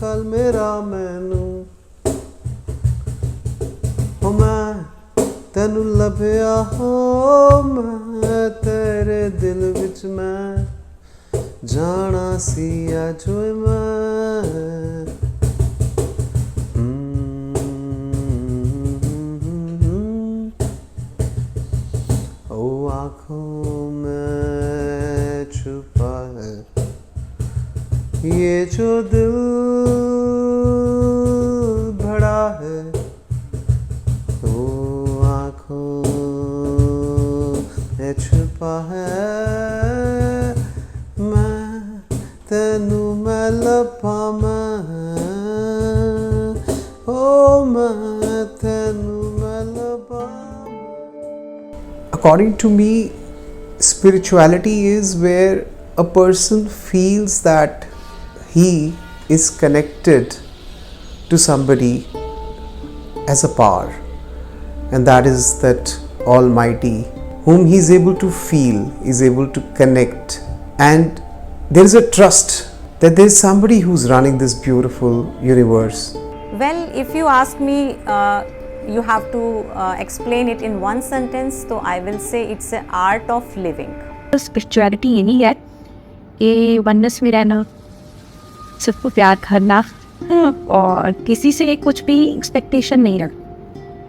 कल मेरा मैनू हो मैं तेनू लभया हो मैं तेरे दिल विच मैं जाना सी अज ओए मैं ओ आँखों में छुपा है ये जो दिल भरा है ओ आँखों में छुपा है मैं तेनू मैं लभा मैं ओ मैं तेनू मैं लभा। According to me, spirituality is where a person feels that he is connected to somebody as a power, and that is that Almighty whom he is able to feel, is able to connect, and there is a trust that there is somebody who is running this beautiful universe. Well, if you ask me, you have to explain it in one sentence, so I will say it's an art of living. Spirituality यही है कि oneness में रहना, सबको प्यार करना और किसी से कुछ भी एक्सपेक्टेशन नहीं रखना.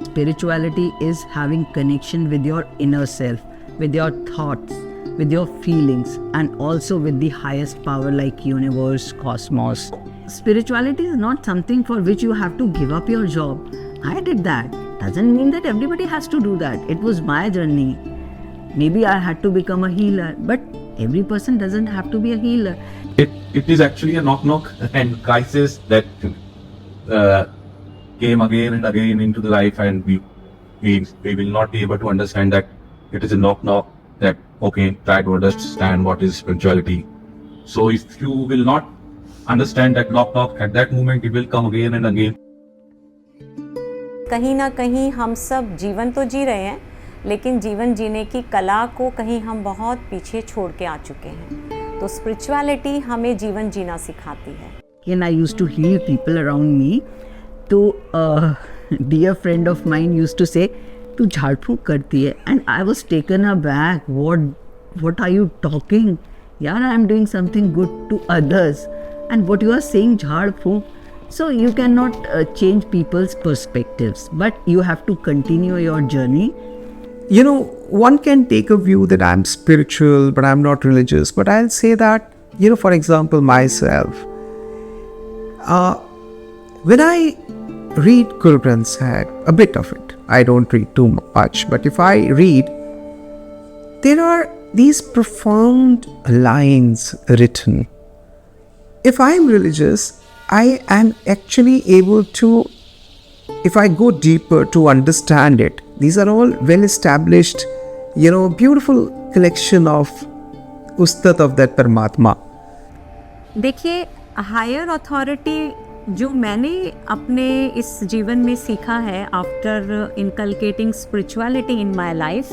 Spirituality is having connection with your inner self, with your thoughts, with your feelings, and also with the highest power like universe, cosmos. Spirituality is not something for which you have to give up your job. I did that. Doesn't mean that everybody has to do that. It was my journey. Maybe I had to become a healer, but every person doesn't have to be a healer. It is actually a knock and crisis that came again and again into the life, and we will not be able to understand that it is a knock that okay, try to understand what is spirituality. So if you will not understand that knock at that moment, it will come again and again. कहीं ना कहीं हम सब जीवन तो जी रहे हैं, लेकिन जीवन जीने की कला को कहीं हम बहुत पीछे छोड़ के आ चुके हैं. तो स्पिरिचुअलिटी हमें जीवन जीना सिखाती है. And I used to heal people around me. तो dear friend of mine used to say, तू झाड़ फूँक करती है, and I was taken aback. What are you talking? यार, I am doing something good to others, and what you are saying झाड़ फूँक. So you cannot change people's perspectives, but you have to continue your journey. You know, one can take a view that I'm spiritual, but I'm not religious. But I'll say that, you know, for example, myself, when I read Guru Granth Sahib, a bit of it, I don't read too much, but if I read, there are these profound lines written. If I'm religious, I am actually able to, if I go deeper to understand it, these are all well established, you know, beautiful collection of ustat of that Paramatma. देखिए, higher authority जो मैंने अपने इस जीवन में सीखा है after inculcating spirituality in my life,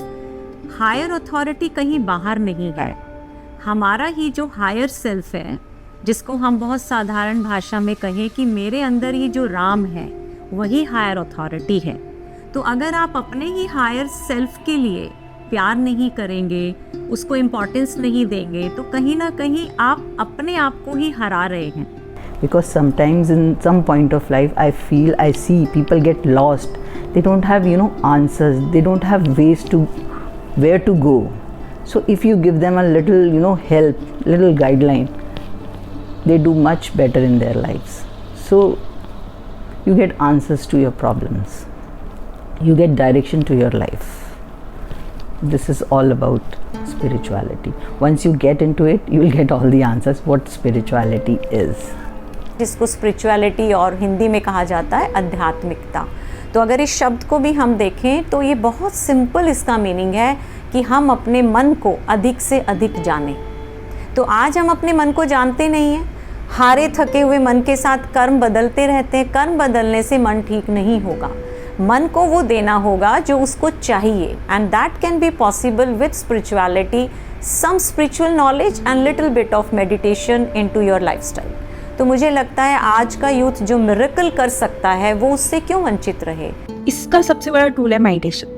higher authority कहीं बाहर नहीं है. हमारा ही जो हायर सेल्फ है, जिसको हम बहुत साधारण भाषा में कहें कि मेरे अंदर ही जो राम है, वही हायर अथॉरिटी है. तो अगर आप अपने ही हायर सेल्फ के लिए प्यार नहीं करेंगे, उसको इम्पोर्टेंस नहीं देंगे, तो कहीं ना कहीं आप अपने आप को ही हरा रहे हैं. Because sometimes in some point of life, I see people get lost. They don't have, answers. They don't have ways to where to go. So if you give them a little, help, little guideline, they do much better in their lives. So you get answers to your problems. You get direction to your life. This is all about spirituality. Once you get into it, you will get all the answers what spirituality is. जिसको spirituality और हिंदी में कहा जाता है आध्यात्मिकता. तो अगर इस शब्द को भी हम देखें तो ये बहुत सिंपल इसका मीनिंग है कि हम अपने मन को अधिक से अधिक जानें. तो आज हम अपने मन को जानते नहीं हैं. हारे थके हुए मन के साथ कर्म बदलते रहते हैं. कर्म बदलने से मन ठीक नहीं होगा. मन को वो देना होगा जो उसको चाहिए, and that can be possible with spirituality, some spiritual knowledge and little bit of meditation into your lifestyle. तो मुझे लगता है आज का यूथ जो मिरेकल कर सकता है वो उससे क्यों वंचित रहे। इसका सबसे बड़ा टूल है मेडिटेशन।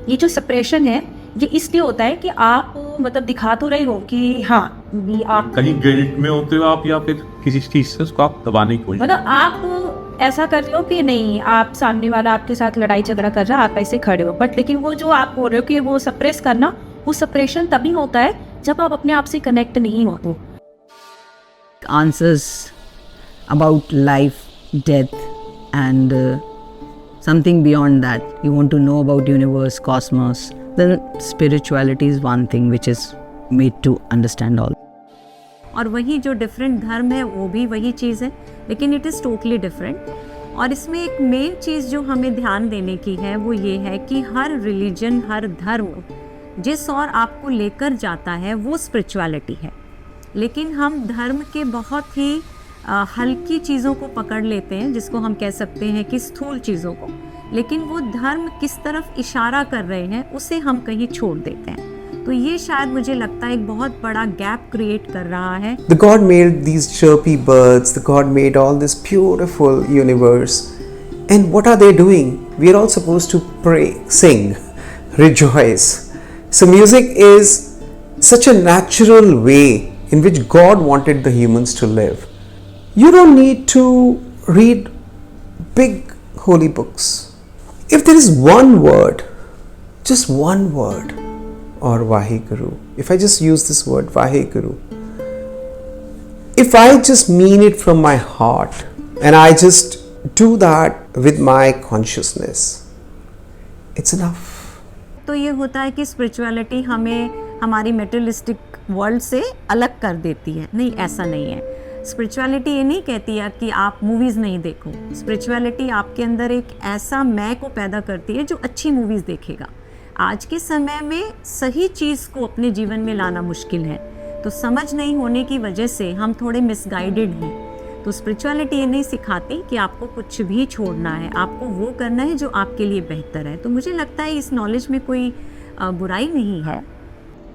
ये जो सेपरेशन है ये इसलिए होता है कि आप मतलब दिखा तो रहे हो कि हाँ भी आप कहीं गिल्ट में होते हो आप, या फिर किसी चीज से उसको आप दबाने की कोशिश, मतलब आप ऐसा कर रहे हो कि नहीं आप सामने वाला आपके साथ लड़ाई झगड़ा कर रहा है, आप ऐसे खड़े हो, बट लेकिन वो जो आप बोल रहे हो कि वो सप्रेस करना, वो सप्रेशन तभी होता है जब आप अपने आप से कनेक्ट नहीं होते। Answers about life, death, and something beyond that. You want to know about universe, cosmos. Then spirituality is one thing which is made to understand all. और वही जो डिफरेंट धर्म है वो भी वही चीज़ है, लेकिन इट इज़ टोटली डिफरेंट। और इसमें एक मेन चीज़ जो हमें ध्यान देने की है वो ये है कि हर रिलीजन, हर धर्म जिस और आपको लेकर जाता है वो स्पिरिचुअलिटी है, लेकिन हम धर्म के बहुत ही हल्की चीज़ों को पकड़ लेते हैं, जिसको हम कह सकते हैं कि स्थूल चीज़ों को, लेकिन वो धर्म किस तरफ इशारा कर रहे हैं उसे हम कहीं छोड़ देते हैं। तो ये शायद मुझे लगता है एक बहुत बड़ा गैप क्रिएट कर रहा है। The God made these chirpy birds, the God made all this beautiful universe. And what are they doing? We are all supposed to pray, sing, rejoice. So music is such a natural way in which God wanted the humans to live. You don't need to read big holy books. If there is one word, just one word, or Vaheguru, if I just use this word Vaheguru, if I just mean it from my heart and I just do that with my consciousness, it's enough. तो ये होता है कि spirituality हमें हमारी materialistic world से अलग कर देती है। नहीं, ऐसा नहीं है। स्पिरिचुअलिटी ये नहीं कहती है कि आप मूवीज़ नहीं देखो। स्पिरिचुअलिटी आपके अंदर एक ऐसा मैं को पैदा करती है जो अच्छी मूवीज़ देखेगा। आज के समय में सही चीज़ को अपने जीवन में लाना मुश्किल है, तो समझ नहीं होने की वजह से हम थोड़े मिसगाइडेड हैं। तो स्पिरिचुअलिटी ये नहीं सिखाती कि आपको कुछ भी छोड़ना है, आपको वो करना है जो आपके लिए बेहतर है। तो मुझे लगता है इस नॉलेज में कोई बुराई नहीं है।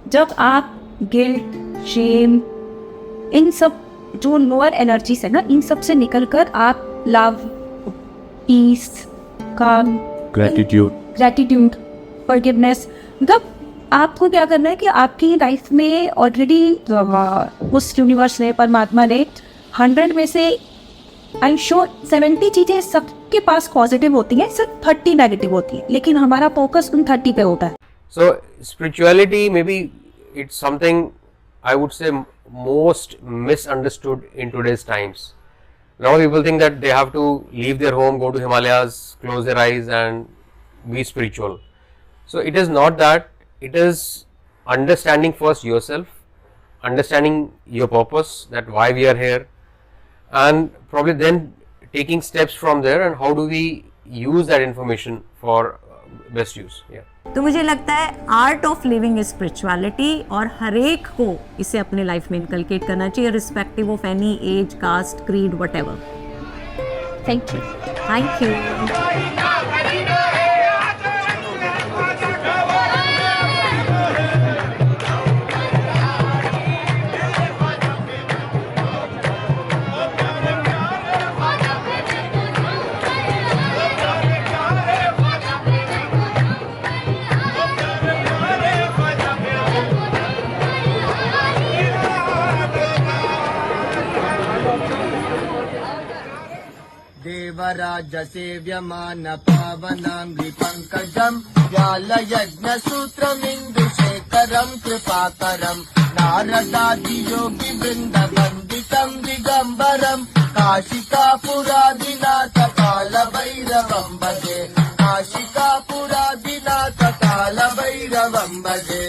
जब आप गिल्ट, शेम, इन सब जो लोअर एनर्जीज है ना, इन सब से निकलकर आप लव, पीस, काम, ग्रैटिट्यूड, फॉरगिवनेस, मतलब आपको क्या करना है कि आपकी लाइफ में ऑलरेडी उस यूनिवर्स ने, परमात्मा ने 100 में से आई एम श्योर 70 चीज़ें सबके पास पॉजिटिव होती हैं, सिर्फ 30 नेगेटिव होती है, लेकिन हमारा फोकस उन 30 पे होता है। So spirituality, maybe it's something I would say most misunderstood in today's times. A lot of people think that they have to leave their home, go to Himalayas, close their eyes and be spiritual. So it is not that. It is understanding first yourself, understanding your purpose, that why we are here, and probably then taking steps from there and how do we use that information for best use. Yeah. तो मुझे लगता है art of living is spirituality, और हर एक को इसे अपने life में इनकलकेट करना चाहिए, respective of any age, caste, creed, whatever. Thank you. Thank you. देवराजसेव्यमान पावनाङ्घ्रिपङ्कजम् व्यालयज्ञसूत्रमिन्दुशेखरम् कृपाकरम् नारदादियोगिवृन्दवन्दितम् दिगम्बरम् काशिकापुरादिनाथ कालभैरवम् भजे, काशिकापुरादिनाथ कालभैरवम् भजे।